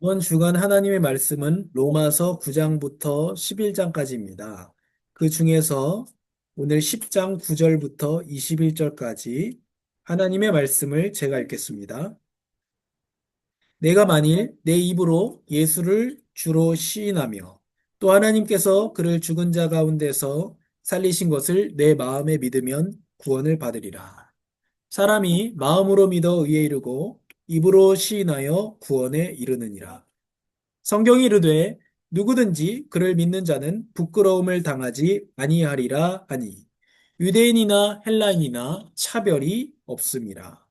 이번 주간 하나님의 말씀은 로마서 9장부터 11장까지입니다. 그 중에서 오늘 10장 9절부터 21절까지 하나님의 말씀을 제가 읽겠습니다. 내가 만일 내 입으로 예수를 주로 시인하며 또 하나님께서 그를 죽은 자 가운데서 살리신 것을 내 마음에 믿으면 구원을 받으리라. 사람이 마음으로 믿어 의에 이르고 입으로 시인하여 구원에 이르느니라. 성경이 이르되 누구든지 그를 믿는 자는 부끄러움을 당하지 아니하리라 하니 유대인이나 헬라인이나 차별이 없음이라.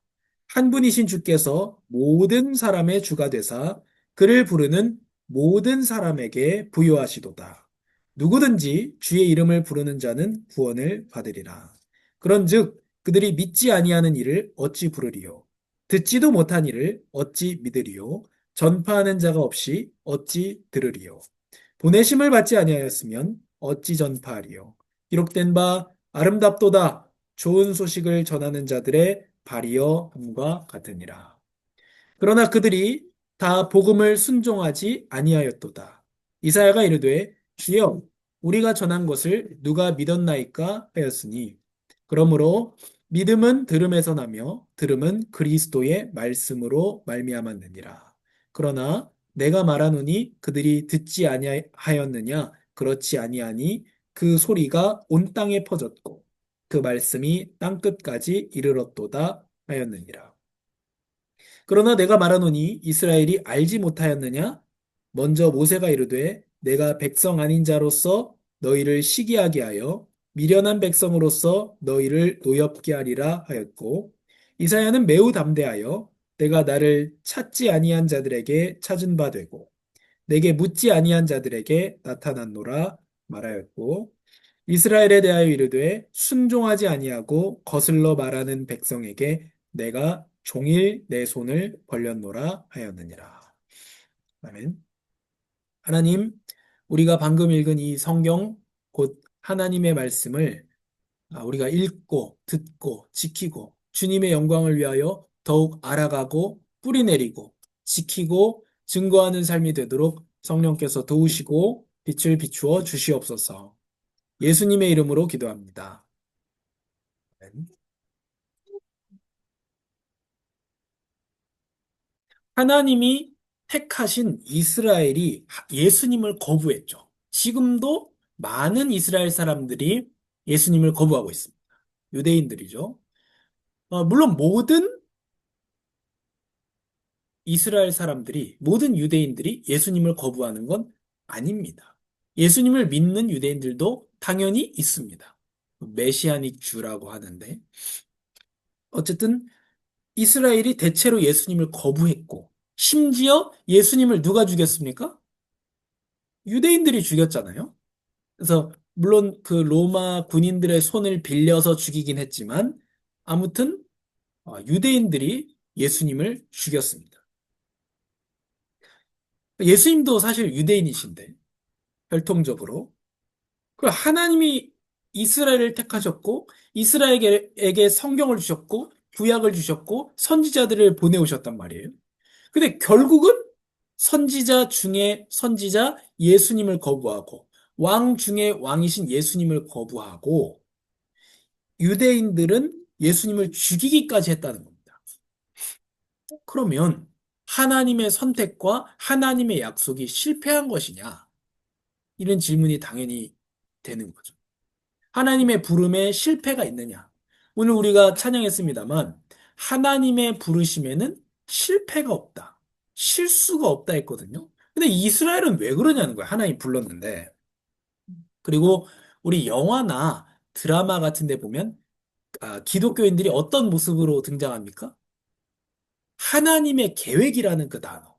한 분이신 주께서 모든 사람의 주가 되사 그를 부르는 모든 사람에게 부여하시도다. 누구든지 주의 이름을 부르는 자는 구원을 받으리라. 그런즉 그들이 믿지 아니하는 일을 어찌 부르리요? 듣지도 못한 일을 어찌 믿으리요? 전파하는 자가 없이 어찌 들으리요? 보내심을 받지 아니하였으면 어찌 전파하리요? 기록된 바 아름답도다 좋은 소식을 전하는 자들의 발이여 함과 같으니라. 그러나 그들이 다 복음을 순종하지 아니하였도다. 이사야가 이르되 주여 우리가 전한 것을 누가 믿었나이까 하였으니 그러므로 믿음은 들음에서 나며 들음은 그리스도의 말씀으로 말미암았느니라. 그러나 내가 말하노니 그들이 듣지 아니하였느냐 그렇지 아니하니 그 소리가 온 땅에 퍼졌고 그 말씀이 땅 끝까지 이르렀도다 하였느니라. 그러나 내가 말하노니 이스라엘이 알지 못하였느냐? 먼저 모세가 이르되 내가 백성 아닌 자로서 너희를 시기하게 하여 미련한 백성으로서 너희를 노엽게 하리라 하였고 이사야는 매우 담대하여 내가 나를 찾지 아니한 자들에게 찾은 바 되고 내게 묻지 아니한 자들에게 나타났노라 말하였고 이스라엘에 대하여 이르되 순종하지 아니하고 거슬러 말하는 백성에게 내가 종일 내 손을 벌렸노라 하였느니라. 아멘. 하나님, 우리가 방금 읽은 이 성경 곧 하나님의 말씀을 우리가 읽고 듣고 지키고 주님의 영광을 위하여 더욱 알아가고 뿌리내리고 지키고 증거하는 삶이 되도록 성령께서 도우시고 빛을 비추어 주시옵소서. 예수님의 이름으로 기도합니다. 아멘. 하나님이 택하신 이스라엘이 예수님을 거부했죠. 지금도 많은 이스라엘 사람들이 예수님을 거부하고 있습니다. 유대인들이죠. 물론 모든 이스라엘 사람들이, 모든 유대인들이 예수님을 거부하는 건 아닙니다. 예수님을 믿는 유대인들도 당연히 있습니다. 메시아닉 주라고 하는데, 어쨌든 이스라엘이 대체로 예수님을 거부했고, 심지어 예수님을 누가 죽였습니까? 유대인들이 죽였잖아요. 그래서 물론 그 로마 군인들의 손을 빌려서 죽이긴 했지만 아무튼 유대인들이 예수님을 죽였습니다. 예수님도 사실 유대인이신데 혈통적으로 그 하나님이 이스라엘을 택하셨고 이스라엘에게 성경을 주셨고 구약을 주셨고 선지자들을 보내오셨단 말이에요. 근데 결국은 선지자 중에 선지자 예수님을 거부하고 왕 중에 왕이신 예수님을 거부하고 유대인들은 예수님을 죽이기까지 했다는 겁니다. 그러면 하나님의 선택과 하나님의 약속이 실패한 것이냐? 이런 질문이 당연히 되는 거죠. 하나님의 부름에 실패가 있느냐? 오늘 우리가 찬양했습니다만 하나님의 부르심에는 실패가 없다. 실수가 없다 했거든요. 근데 이스라엘은 왜 그러냐는 거예요. 하나님 불렀는데. 그리고 우리 영화나 드라마 같은 데 보면 기독교인들이 어떤 모습으로 등장합니까? 하나님의 계획이라는 그 단어.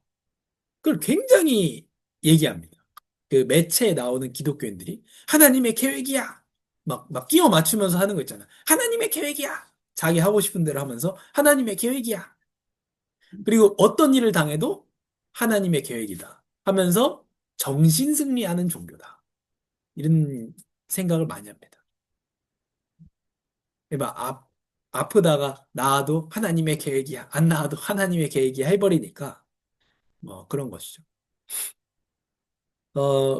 그걸 굉장히 얘기합니다. 그 매체에 나오는 기독교인들이 하나님의 계획이야. 막 끼워 맞추면서 하는 거 있잖아. 하나님의 계획이야. 자기 하고 싶은 대로 하면서 하나님의 계획이야. 그리고 어떤 일을 당해도 하나님의 계획이다. 하면서 정신승리하는 종교다. 이런 생각을 많이 합니다. 막 아프다가 나아도 하나님의 계획이야. 안 나아도 하나님의 계획이야 해버리니까 뭐 그런 것이죠.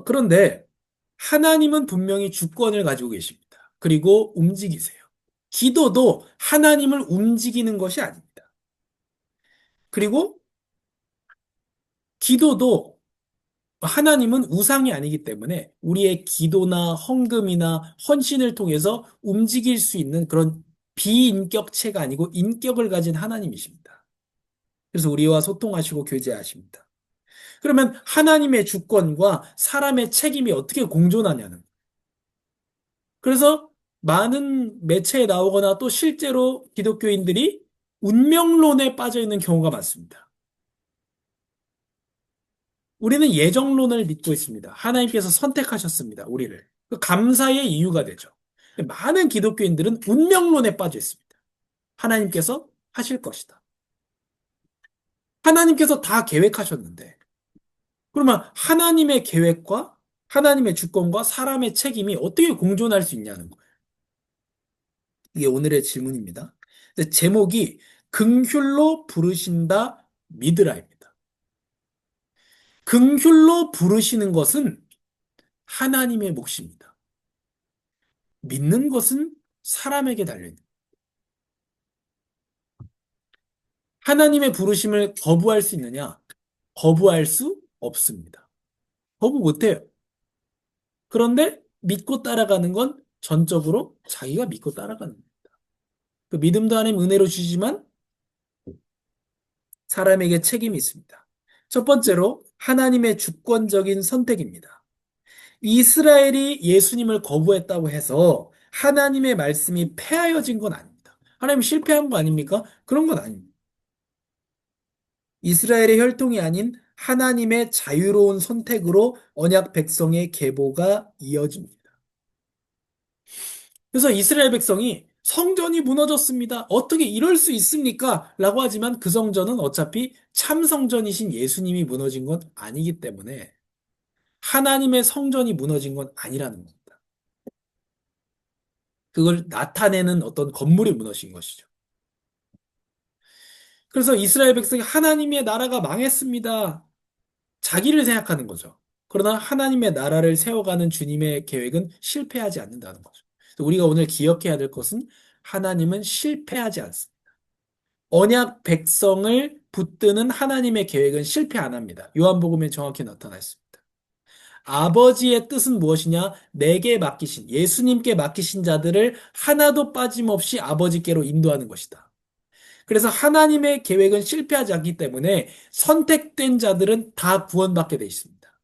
그런데 하나님은 분명히 주권을 가지고 계십니다. 그리고 움직이세요. 기도도 하나님을 움직이는 것이 아닙니다. 그리고 기도도 하나님은 우상이 아니기 때문에 우리의 기도나 헌금이나 헌신을 통해서 움직일 수 있는 그런 비인격체가 아니고 인격을 가진 하나님이십니다. 그래서 우리와 소통하시고 교제하십니다. 그러면 하나님의 주권과 사람의 책임이 어떻게 공존하냐는. 그래서 많은 매체에 나오거나 또 실제로 기독교인들이 운명론에 빠져 있는 경우가 많습니다. 우리는 예정론을 믿고 있습니다. 하나님께서 선택하셨습니다. 우리를. 그 감사의 이유가 되죠. 많은 기독교인들은 운명론에 빠져 있습니다. 하나님께서 하실 것이다. 하나님께서 다 계획하셨는데, 그러면 하나님의 계획과 하나님의 주권과 사람의 책임이 어떻게 공존할 수 있냐는 거예요. 이게 오늘의 질문입니다. 근데 제목이 긍휼로 부르신다 믿으라입니다. 긍휼로 부르시는 것은 하나님의 몫입니다. 믿는 것은 사람에게 달려있는. 하나님의 부르심을 거부할 수 있느냐? 거부할 수 없습니다. 거부 못해요. 그런데 믿고 따라가는 건 전적으로 자기가 믿고 따라가는 거예요. 그 믿음도 하나님 은혜로 주시지만 사람에게 책임이 있습니다. 첫 번째로 하나님의 주권적인 선택입니다. 이스라엘이 예수님을 거부했다고 해서 하나님의 말씀이 폐하여진 건 아닙니다. 하나님 실패한 거 아닙니까? 그런 건 아닙니다. 이스라엘의 혈통이 아닌 하나님의 자유로운 선택으로 언약 백성의 계보가 이어집니다. 그래서 이스라엘 백성이 성전이 무너졌습니다. 어떻게 이럴 수 있습니까? 라고 하지만 그 성전은 어차피 참 성전이신 예수님이 무너진 건 아니기 때문에 하나님의 성전이 무너진 건 아니라는 겁니다. 그걸 나타내는 어떤 건물이 무너진 것이죠. 그래서 이스라엘 백성이 하나님의 나라가 망했습니다. 자기를 생각하는 거죠. 그러나 하나님의 나라를 세워가는 주님의 계획은 실패하지 않는다는 거죠. 그래서 우리가 오늘 기억해야 될 것은 하나님은 실패하지 않습니다. 언약 백성을 붙드는 하나님의 계획은 실패 안 합니다. 요한복음에 정확히 나타나 있습니다. 아버지의 뜻은 무엇이냐? 내게 맡기신, 예수님께 맡기신 자들을 하나도 빠짐없이 아버지께로 인도하는 것이다. 그래서 하나님의 계획은 실패하지 않기 때문에 선택된 자들은 다 구원받게 돼 있습니다.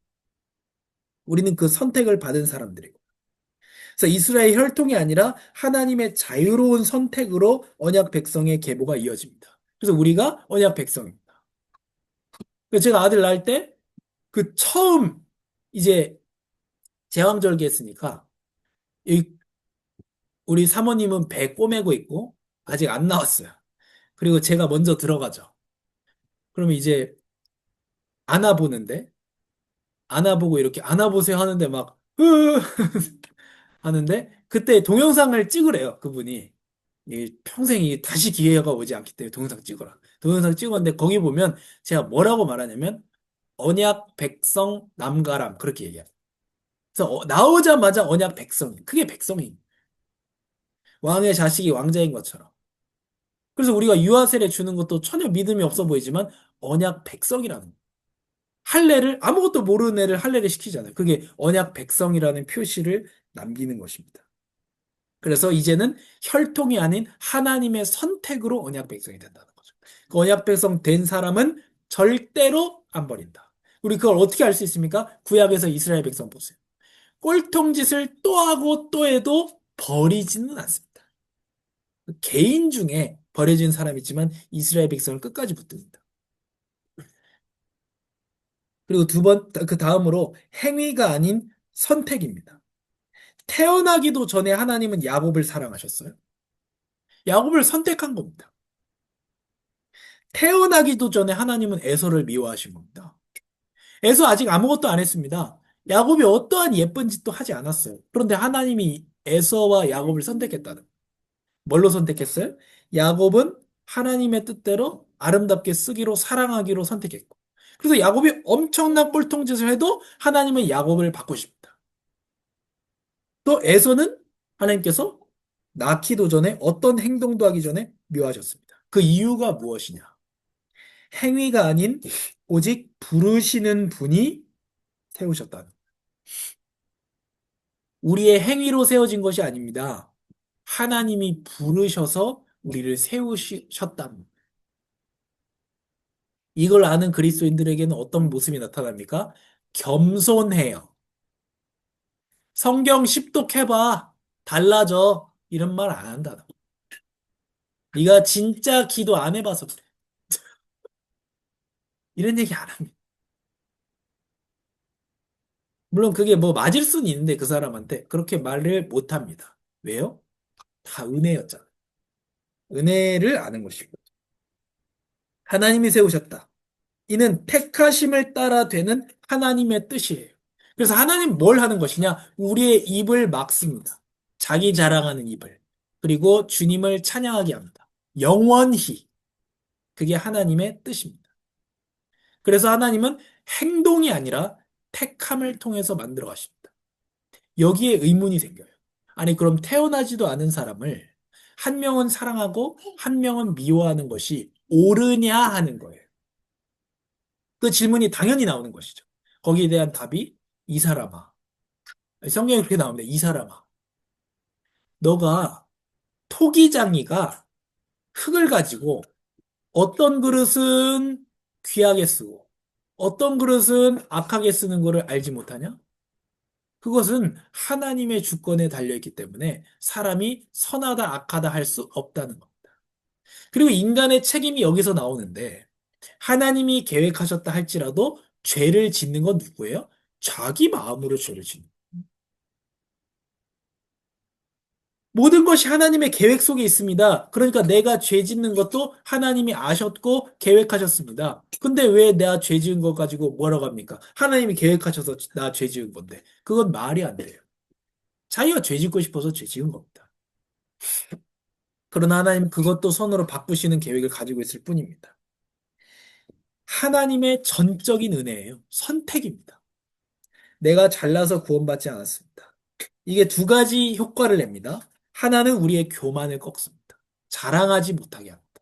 우리는 그 선택을 받은 사람들이고. 그래서 이스라엘 혈통이 아니라 하나님의 자유로운 선택으로 언약 백성의 계보가 이어집니다. 그래서 우리가 언약 백성입니다. 그래서 제가 아들 낳을 때 그 처음 이제 제왕절개 했으니까 이 우리 사모님은 배 꼬매고 있고 아직 안 나왔어요. 그리고 제가 먼저 들어가죠. 그러면 이제 안아보는데 안아보고 이렇게 안아보세요 하는데 막 하는데 그때 동영상을 찍으래요 그분이. 평생 다시 기회가 오지 않기 때문에 동영상 찍어라. 동영상 찍었는데 거기 보면 제가 뭐라고 말하냐면 언약 백성 남가람 그렇게 얘기해요. 그래서 나오자마자 언약 백성 그게 백성이 왕의 자식이 왕자인 것처럼. 그래서 우리가 유아 세례 주는 것도 전혀 믿음이 없어 보이지만 언약 백성이라는 거예요. 할례를 아무것도 모르는 애를 할례를 시키잖아요. 그게 언약 백성이라는 표시를 남기는 것입니다. 그래서 이제는 혈통이 아닌 하나님의 선택으로 언약 백성이 된다는 거죠. 그 언약 백성 된 사람은 절대로 안 버린다. 우리 그걸 어떻게 알 수 있습니까? 구약에서 이스라엘 백성 보세요. 꼴통짓을 또 하고 또 해도 버리지는 않습니다. 개인 중에 버려진 사람이 있지만 이스라엘 백성을 끝까지 붙듭니다. 그리고 그 다음으로 행위가 아닌 선택입니다. 태어나기도 전에 하나님은 야곱을 사랑하셨어요. 야곱을 선택한 겁니다. 태어나기도 전에 하나님은 에서를 미워하신 겁니다. 에서 아직 아무것도 안 했습니다. 야곱이 어떠한 예쁜 짓도 하지 않았어요. 그런데 하나님이 에서와 야곱을 선택했다는 거예요. 뭘로 선택했어요? 야곱은 하나님의 뜻대로 아름답게 쓰기로 사랑하기로 선택했고 그래서 야곱이 엄청난 꼴통짓을 해도 하나님은 야곱을 바꾸십니다. 또 에서는 하나님께서 낳기도 전에 어떤 행동도 하기 전에 묘하셨습니다. 그 이유가 무엇이냐? 행위가 아닌 오직 부르시는 분이 세우셨다. 우리의 행위로 세워진 것이 아닙니다. 하나님이 부르셔서 우리를 세우셨답니다. 이걸 아는 그리스도인들에게는 어떤 모습이 나타납니까? 겸손해요. 성경 10독해봐. 달라져. 이런 말 안 한다. 네가 진짜 기도 안 해봐서 그래. 이런 얘기 안 합니다. 물론 그게 뭐 맞을 수는 있는데 그 사람한테 그렇게 말을 못 합니다. 왜요? 다 은혜였잖아. 은혜를 아는 것이고. 하나님이 세우셨다. 이는 택하심을 따라 되는 하나님의 뜻이에요. 그래서 하나님 뭘 하는 것이냐? 우리의 입을 막습니다. 자기 자랑하는 입을. 그리고 주님을 찬양하게 합니다. 영원히. 그게 하나님의 뜻입니다. 그래서 하나님은 행동이 아니라 택함을 통해서 만들어 가십니다. 여기에 의문이 생겨요. 아니, 그럼 태어나지도 않은 사람을 한 명은 사랑하고 한 명은 미워하는 것이 옳으냐 하는 거예요. 그 질문이 당연히 나오는 것이죠. 거기에 대한 답이 이 사람아. 성경에 그렇게 나옵니다. 이 사람아. 너가 토기장이가 흙을 가지고 어떤 그릇은 귀하게 쓰고 어떤 그릇은 악하게 쓰는 것을 알지 못하냐? 그것은 하나님의 주권에 달려있기 때문에 사람이 선하다 악하다 할 수 없다는 겁니다. 그리고 인간의 책임이 여기서 나오는데 하나님이 계획하셨다 할지라도 죄를 짓는 건 누구예요? 자기 마음으로 죄를 짓는. 모든 것이 하나님의 계획 속에 있습니다. 그러니까 내가 죄 짓는 것도 하나님이 아셨고 계획하셨습니다. 근데 왜 내가 죄 지은 거 가지고 뭐라고 합니까? 하나님이 계획하셔서 나 죄 지은 건데. 그건 말이 안 돼요. 자기가 죄 짓고 싶어서 죄 지은 겁니다. 그러나 하나님 그것도 선으로 바꾸시는 계획을 가지고 있을 뿐입니다. 하나님의 전적인 은혜예요. 선택입니다. 내가 잘나서 구원받지 않았습니다. 이게 두 가지 효과를 냅니다. 하나는 우리의 교만을 꺾습니다. 자랑하지 못하게 합니다.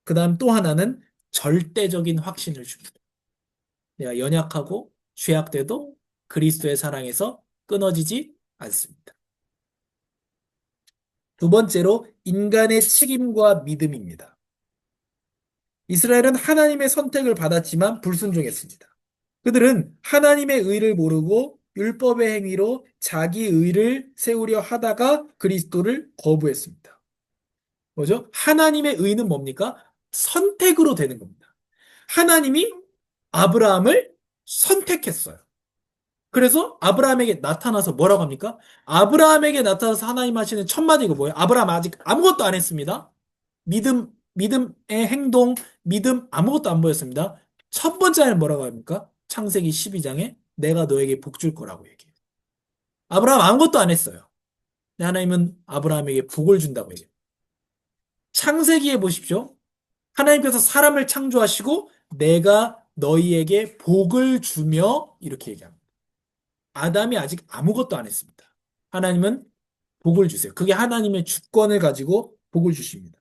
그 다음 또 하나는 절대적인 확신을 줍니다. 내가 연약하고 죄악돼도 그리스도의 사랑에서 끊어지지 않습니다. 두 번째로 인간의 책임과 믿음입니다. 이스라엘은 하나님의 선택을 받았지만 불순종했습니다. 그들은 하나님의 의를 모르고 율법의 행위로 자기 의를 세우려 하다가 그리스도를 거부했습니다. 뭐죠? 하나님의 의는 뭡니까? 선택으로 되는 겁니다. 하나님이 아브라함을 선택했어요. 그래서 아브라함에게 나타나서 뭐라고 합니까? 아브라함에게 나타나서 하나님 하시는 첫 마디가 뭐예요? 아브라함 아직 아무것도 안 했습니다. 믿음의 행동, 믿음 아무것도 안 보였습니다. 첫 번째는 뭐라고 합니까? 창세기 12장에 내가 너에게 복 줄 거라고 얘기해요. 아브라함 아무것도 안 했어요. 근데 하나님은 아브라함에게 복을 준다고 얘기해요. 창세기에 보십시오. 하나님께서 사람을 창조하시고 내가 너희에게 복을 주며 이렇게 얘기합니다. 아담이 아직 아무것도 안 했습니다. 하나님은 복을 주세요. 그게 하나님의 주권을 가지고 복을 주십니다.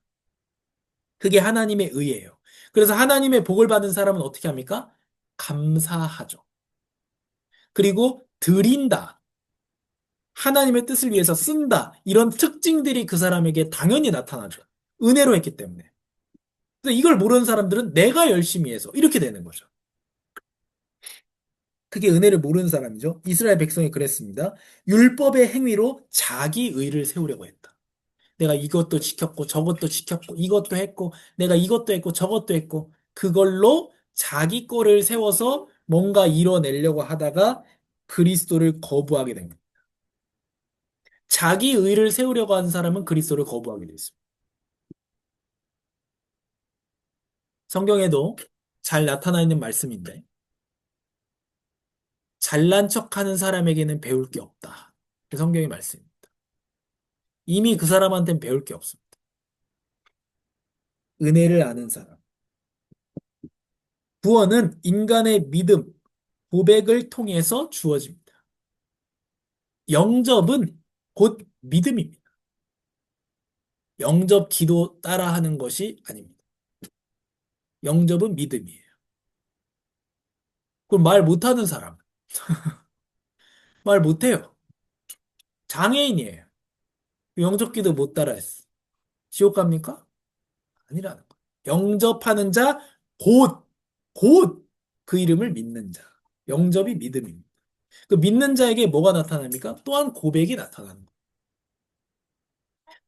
그게 하나님의 의예요. 그래서 하나님의 복을 받은 사람은 어떻게 합니까? 감사하죠. 그리고 드린다. 하나님의 뜻을 위해서 쓴다. 이런 특징들이 그 사람에게 당연히 나타나죠. 은혜로 했기 때문에. 그래서 이걸 모르는 사람들은 내가 열심히 해서 이렇게 되는 거죠. 그게 은혜를 모르는 사람이죠. 이스라엘 백성이 그랬습니다. 율법의 행위로 자기 의를 세우려고 했다. 내가 이것도 지켰고 저것도 지켰고 이것도 했고 내가 이것도 했고 저것도 했고 그걸로 자기 거를 세워서 뭔가 이뤄내려고 하다가 그리스도를 거부하게 된 거예요. 자기 의를 세우려고 하는 사람은 그리스도를 거부하게 됐습니다. 성경에도 잘 나타나 있는 말씀인데 잘난 척하는 사람에게는 배울 게 없다. 그 성경의 말씀입니다. 이미 그 사람한테는 배울 게 없습니다. 은혜를 아는 사람. 구원은 인간의 믿음, 고백을 통해서 주어집니다. 영접은 곧 믿음입니다. 영접 기도 따라하는 것이 아닙니다. 영접은 믿음이에요. 그럼 말 못하는 사람, 말 못해요. 장애인이에요. 영접 기도 못 따라했어. 지옥 갑니까? 아니라는 거예요. 영접하는 자, 곧, 곧 그 이름을 믿는 자. 영접이 믿음입니다. 그 믿는 자에게 뭐가 나타납니까? 또한 고백이 나타나는 거예요.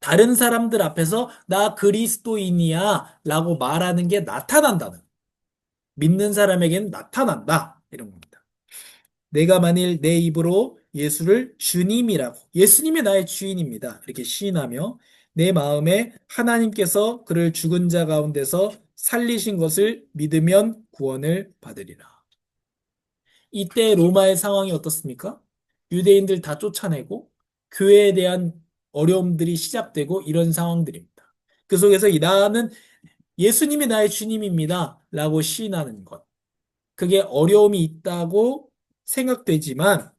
다른 사람들 앞에서 나 그리스도인이야 라고 말하는 게 나타난다는 거예요. 믿는 사람에게는 나타난다. 이런 겁니다. 내가 만일 내 입으로 예수를 주님이라고, 예수님이 나의 주인입니다. 이렇게 시인하며 내 마음에 하나님께서 그를 죽은 자 가운데서 살리신 것을 믿으면 구원을 받으리라. 이때 로마의 상황이 어떻습니까? 유대인들 다 쫓아내고 교회에 대한 어려움들이 시작되고 이런 상황들입니다. 그 속에서 나는 예수님이 나의 주님입니다. 라고 시인하는 것. 그게 어려움이 있다고 생각되지만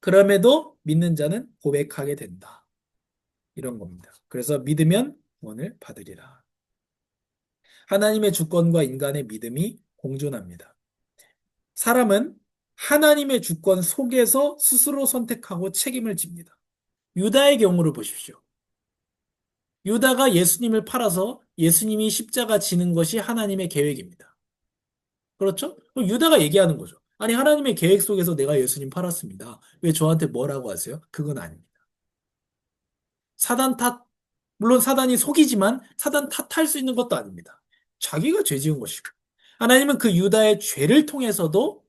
그럼에도 믿는 자는 고백하게 된다. 이런 겁니다. 그래서 믿으면 구원을 받으리라. 하나님의 주권과 인간의 믿음이 공존합니다. 사람은 하나님의 주권 속에서 스스로 선택하고 책임을 집니다. 유다의 경우를 보십시오. 유다가 예수님을 팔아서 예수님이 십자가 지는 것이 하나님의 계획입니다. 그렇죠? 그럼 유다가 얘기하는 거죠. 아니, 하나님의 계획 속에서 내가 예수님 팔았습니다. 왜 저한테 뭐라고 하세요? 그건 아닙니다. 사단 탓, 물론 사단이 속이지만 사단 탓할 수 있는 것도 아닙니다. 자기가 죄 지은 것이고. 하나님은 그 유다의 죄를 통해서도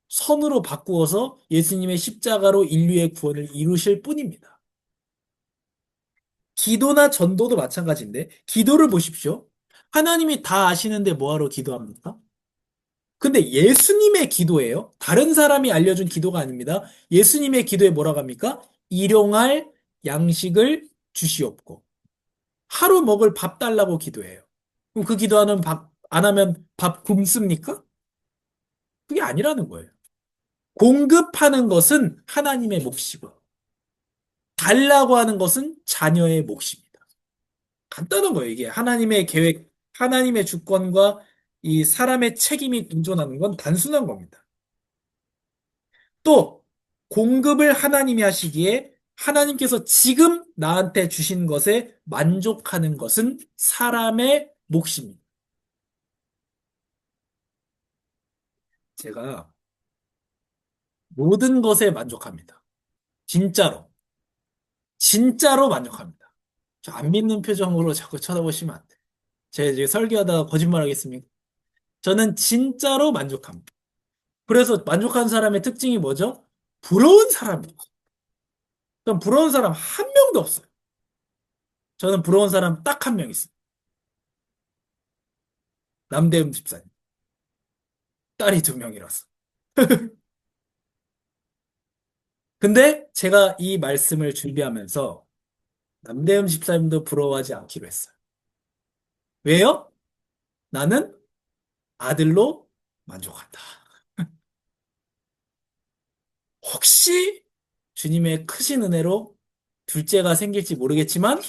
선으로 바꾸어서 예수님의 십자가로 인류의 구원을 이루실 뿐입니다. 기도나 전도도 마찬가지인데, 기도를 보십시오. 하나님이 다 아시는데 뭐하러 기도합니까? 근데 예수님의 기도예요. 다른 사람이 알려준 기도가 아닙니다. 예수님의 기도에 뭐라고 합니까? 일용할 양식을 주시옵고. 하루 먹을 밥 달라고 기도해요. 그럼 그 기도하는 밥, 안 하면 밥 굶습니까? 그게 아니라는 거예요. 공급하는 것은 하나님의 몫이고, 달라고 하는 것은 자녀의 몫입니다. 간단한 거예요, 이게. 하나님의 계획, 하나님의 주권과 이 사람의 책임이 공존하는 건 단순한 겁니다. 또, 공급을 하나님이 하시기에 하나님께서 지금 나한테 주신 것에 만족하는 것은 사람의 몫입니다. 제가 모든 것에 만족합니다. 진짜로. 진짜로 만족합니다. 저 안 믿는 표정으로 자꾸 쳐다보시면 안 돼요. 제가 이제 설교하다가 거짓말 하겠습니까? 저는 진짜로 만족합니다. 그래서 만족한 사람의 특징이 뭐죠? 부러운 사람이에요. 전 부러운 사람 한 명도 없어요. 저는 부러운 사람 딱 한 명 있어요. 남대음 집사님. 딸이 두 명이라서. 근데 제가 이 말씀을 준비하면서 남대음 집사님도 부러워하지 않기로 했어요. 왜요? 나는 아들로 만족한다. 혹시 주님의 크신 은혜로 둘째가 생길지 모르겠지만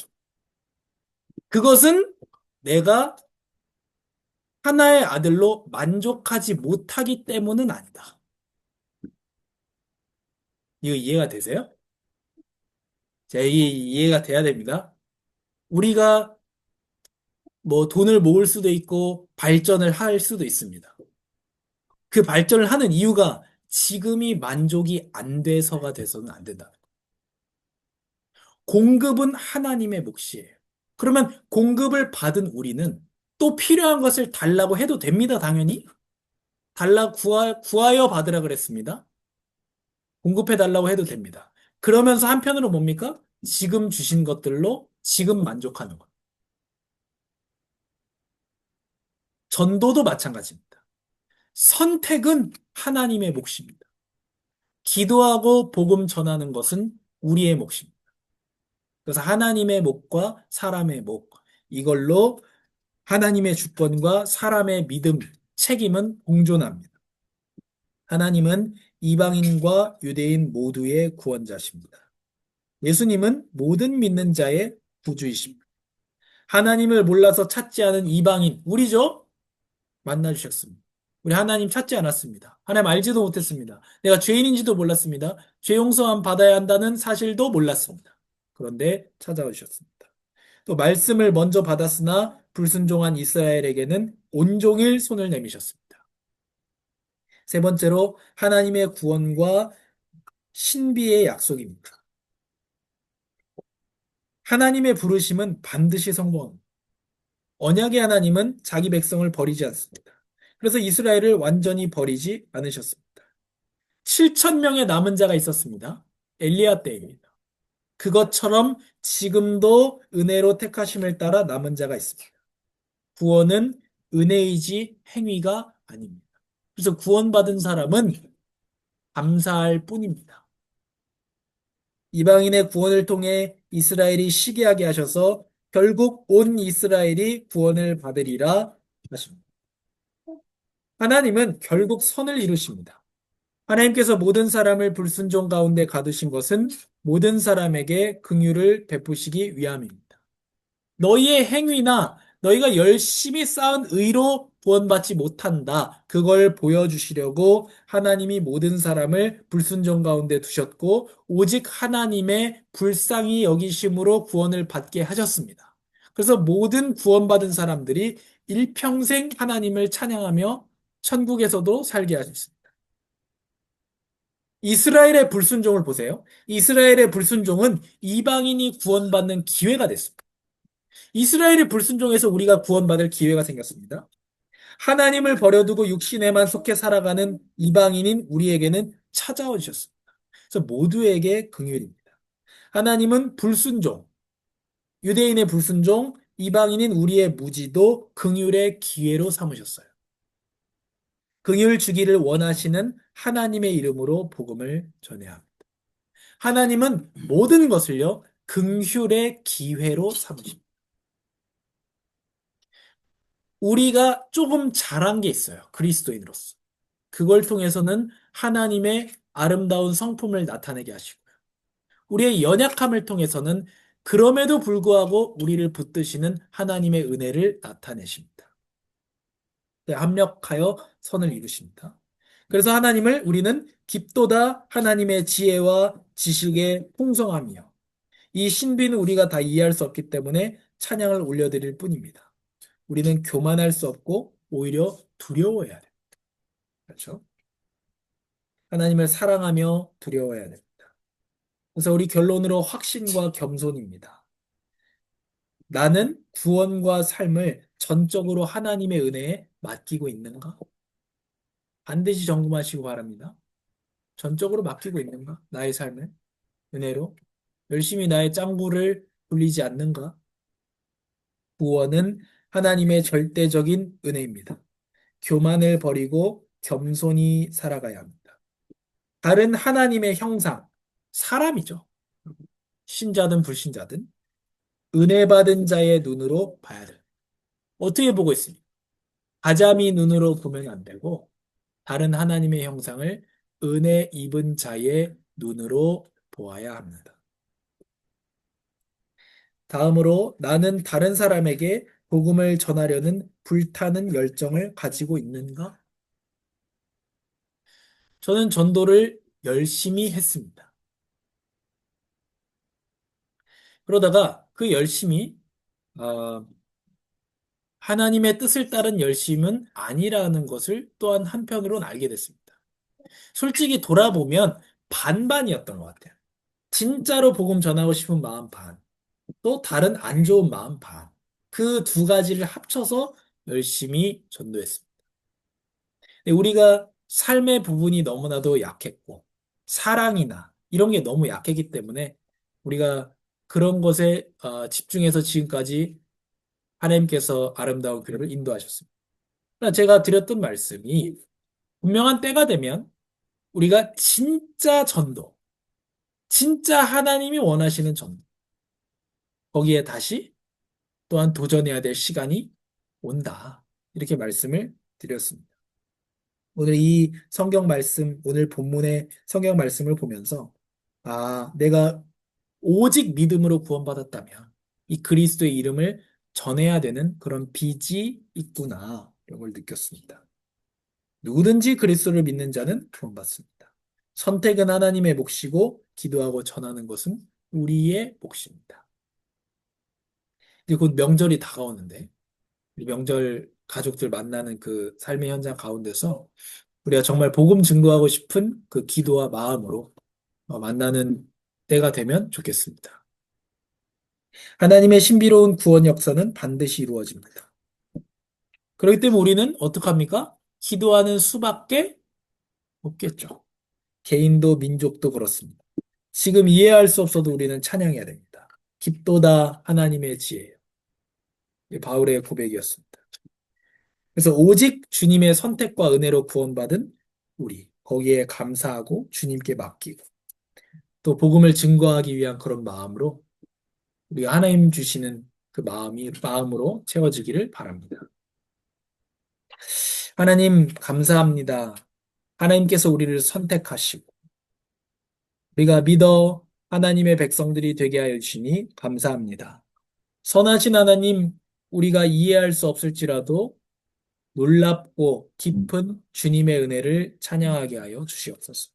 그것은 내가 하나의 아들로 만족하지 못하기 때문은 아니다. 이거 이해가 되세요? 자, 이게 이해가 돼야 됩니다. 우리가 뭐 돈을 모을 수도 있고 발전을 할 수도 있습니다. 그 발전을 하는 이유가 지금이 만족이 안 돼서가 돼서는 안 된다. 공급은 하나님의 몫이에요. 그러면 공급을 받은 우리는 또 필요한 것을 달라고 해도 됩니다, 당연히. 구하여 받으라 그랬습니다. 공급해 달라고 해도 됩니다. 그러면서 한편으로 뭡니까? 지금 주신 것들로 지금 만족하는 것. 전도도 마찬가지입니다. 선택은 하나님의 몫입니다. 기도하고 복음 전하는 것은 우리의 몫입니다. 그래서 하나님의 몫과 사람의 몫, 이걸로 하나님의 주권과 사람의 믿음, 책임은 공존합니다. 하나님은 이방인과 유대인 모두의 구원자십니다. 예수님은 모든 믿는 자의 구주이십니다. 하나님을 몰라서 찾지 않은 이방인, 우리죠? 만나주셨습니다. 우리 하나님 찾지 않았습니다. 하나님 알지도 못했습니다. 내가 죄인인지도 몰랐습니다. 죄 용서함 받아야 한다는 사실도 몰랐습니다. 그런데 찾아와 주셨습니다. 또 말씀을 먼저 받았으나 불순종한 이스라엘에게는 온종일 손을 내미셨습니다. 세 번째로 하나님의 구원과 신비의 약속입니다. 하나님의 부르심은 반드시 성공합니다. 언약의 하나님은 자기 백성을 버리지 않습니다. 그래서 이스라엘을 완전히 버리지 않으셨습니다. 7천 명의 남은 자가 있었습니다. 엘리야 때입니다. 그것처럼 지금도 은혜로 택하심을 따라 남은 자가 있습니다. 구원은 은혜이지 행위가 아닙니다. 그래서 구원받은 사람은 감사할 뿐입니다. 이방인의 구원을 통해 이스라엘이 시기하게 하셔서 결국 온 이스라엘이 구원을 받으리라 하십니다. 하나님은 결국 선을 이루십니다. 하나님께서 모든 사람을 불순종 가운데 가두신 것은 모든 사람에게 긍휼을 베푸시기 위함입니다. 너희의 행위나 너희가 열심히 쌓은 의로 구원받지 못한다. 그걸 보여주시려고 하나님이 모든 사람을 불순종 가운데 두셨고 오직 하나님의 불쌍히 여기심으로 구원을 받게 하셨습니다. 그래서 모든 구원받은 사람들이 일평생 하나님을 찬양하며 천국에서도 살게 하셨습니다. 이스라엘의 불순종을 보세요. 이스라엘의 불순종은 이방인이 구원받는 기회가 됐습니다. 이스라엘의 불순종에서 우리가 구원받을 기회가 생겼습니다. 하나님을 버려두고 육신에만 속해 살아가는 이방인인 우리에게는 찾아와 주셨습니다. 그래서 모두에게 긍휼입니다. 하나님은 불순종, 유대인의 불순종, 이방인인 우리의 무지도 긍휼의 기회로 삼으셨어요. 긍휼 주기를 원하시는 하나님의 이름으로 복음을 전해야 합니다. 하나님은 모든 것을요, 긍휼의 기회로 삼으십니다. 우리가 조금 잘한 게 있어요. 그리스도인으로서. 그걸 통해서는 하나님의 아름다운 성품을 나타내게 하시고요. 우리의 연약함을 통해서는 그럼에도 불구하고 우리를 붙드시는 하나님의 은혜를 나타내십니다. 네, 합력하여 선을 이루십니다. 그래서 하나님을 우리는 깊도다 하나님의 지혜와 지식의 풍성함이요. 이 신비는 우리가 다 이해할 수 없기 때문에 찬양을 올려드릴 뿐입니다. 우리는 교만할 수 없고 오히려 두려워해야 돼요. 그렇죠? 하나님을 사랑하며 두려워해야 됩니다. 그래서 우리 결론으로 확신과 겸손입니다. 나는 구원과 삶을 전적으로 하나님의 은혜에 맡기고 있는가? 반드시 점검하시기 바랍니다. 전적으로 맡기고 있는가? 나의 삶을 은혜로 열심히 나의 짱구를 굴리지 않는가? 구원은 하나님의 절대적인 은혜입니다. 교만을 버리고 겸손히 살아가야 합니다. 다른 하나님의 형상, 사람이죠. 신자든 불신자든 은혜 받은 자의 눈으로 봐야 돼요. 어떻게 보고 있습니까? 가자미 눈으로 보면 안 되고 다른 하나님의 형상을 은혜 입은 자의 눈으로 보아야 합니다. 다음으로 나는 다른 사람에게 복음을 전하려는 불타는 열정을 가지고 있는가? 저는 전도를 열심히 했습니다. 그러다가 그 열심히 어, 하나님의 뜻을 따른 열심은 아니라는 것을 또한 한편으로는 알게 됐습니다. 솔직히 돌아보면 반반이었던 것 같아요. 진짜로 복음 전하고 싶은 마음 반, 또 다른 안 좋은 마음 반. 그 두 가지를 합쳐서 열심히 전도했습니다. 근데 우리가 삶의 부분이 너무나도 약했고, 사랑이나 이런 게 너무 약했기 때문에 우리가 그런 것에 집중해서 지금까지 하나님께서 아름다운 교회를 인도하셨습니다. 그러나 제가 드렸던 말씀이 분명한 때가 되면 우리가 진짜 전도, 진짜 하나님이 원하시는 전도, 거기에 다시 또한 도전해야 될 시간이 온다. 이렇게 말씀을 드렸습니다. 오늘 이 성경 말씀, 오늘 본문의 성경 말씀을 보면서, 아, 내가 오직 믿음으로 구원받았다면 이 그리스도의 이름을 전해야 되는 그런 빚이 있구나, 이런 걸 느꼈습니다. 누구든지 그리스도를 믿는 자는 구원받습니다. 선택은 하나님의 몫이고 기도하고 전하는 것은 우리의 몫입니다. 이제 곧 명절이 다가오는데 우리 명절 가족들 만나는 그 삶의 현장 가운데서 우리가 정말 복음 증거하고 싶은 그 기도와 마음으로 만나는 때가 되면 좋겠습니다. 하나님의 신비로운 구원 역사는 반드시 이루어집니다. 그렇기 때문에 우리는 어떡합니까? 기도하는 수밖에 없겠죠. 개인도 민족도 그렇습니다. 지금 이해할 수 없어도 우리는 찬양해야 됩니다. 깊도다 하나님의 지혜요. 이 바울의 고백이었습니다. 그래서 오직 주님의 선택과 은혜로 구원받은 우리, 거기에 감사하고 주님께 맡기고 또 복음을 증거하기 위한 그런 마음으로 우리가 하나님 주시는 그 마음으로 채워지기를 바랍니다. 하나님, 감사합니다. 하나님께서 우리를 선택하시고 우리가 믿어 하나님의 백성들이 되게 하여 주시니 감사합니다. 선하신 하나님, 우리가 이해할 수 없을지라도 놀랍고 깊은 주님의 은혜를 찬양하게 하여 주시옵소서.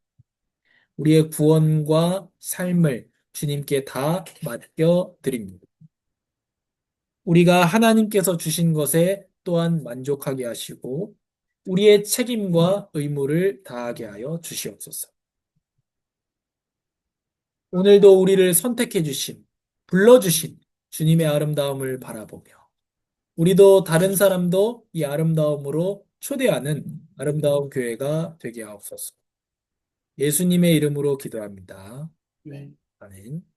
우리의 구원과 삶을 주님께 다 맡겨 드립니다. 우리가 하나님께서 주신 것에 또한 만족하게 하시고 우리의 책임과 의무를 다하게 하여 주시옵소서. 오늘도 우리를 선택해 주신, 불러주신 주님의 아름다움을 바라보며 우리도 다른 사람도 이 아름다움으로 초대하는 아름다운 교회가 되게 하옵소서. 예수님의 이름으로 기도합니다. 네. 아멘.